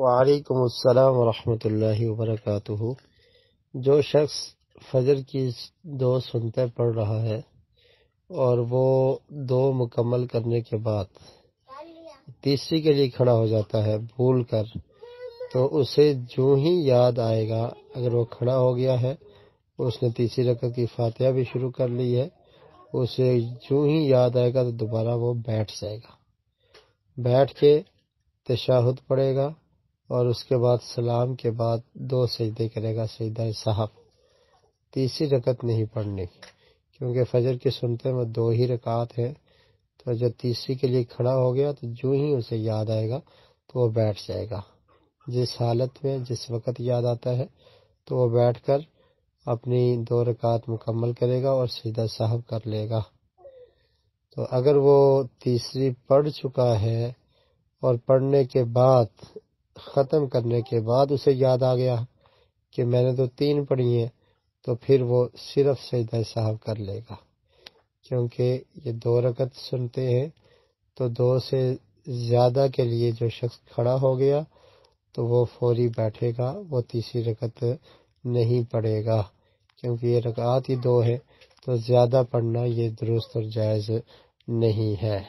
وعلیکم السلام ورحمۃ اللہ وبرکاتہ۔ جو شخص فجر کی 2 سنتیں پڑھ رہا ہے اور وہ 2 مکمل کرنے کے بعد تیسری کے لیے کھڑا ہو جاتا ہے بھول کر، تو اسے جو ہی یاد آئے گا، اگر وہ کھڑا ہو گیا ہے، اس نے تیسری رکعت کی فاتحہ بھی شروع کر لی ہے، اسے جو ہی یاد آئے گا تو دوبارہ وہ بیٹھ جائے گا، بیٹھ کے تشہد پڑھے گا اور اس کے بعد سلام کے بعد 2 سجدے کرے گا، سجدہ سہو۔ تیسری رکعت نہیں پڑھنی، کیونکہ فجر کی سنتے میں 2 ہی رکعات ہیں، تو جب تیسری کے لیے کھڑا ہو گیا تو جو ہی اسے یاد آئے گا تو وہ بیٹھ جائے گا۔ جس حالت میں جس وقت یاد آتا ہے تو وہ بیٹھ کر اپنی 2 رکعات مکمل کرے گا اور سجدہ سہو کر لے گا۔ تو اگر وہ تیسری پڑھ چکا ہے اور پڑھنے کے بعد، ختم کرنے کے بعد اسے یاد آ گیا کہ میں نے تو 3 پڑھی ہیں، تو پھر وہ صرف سجدہ سہو کر لے گا، کیونکہ یہ 2 رکعت سنتے ہیں، تو 2 سے زیادہ کے لیے جو شخص کھڑا ہو گیا تو وہ فوری بیٹھے گا، وہ تیسری رکعت نہیں پڑھے گا، کیونکہ یہ رکعات ہی 2 ہیں، تو زیادہ پڑھنا یہ درست اور جائز نہیں ہے۔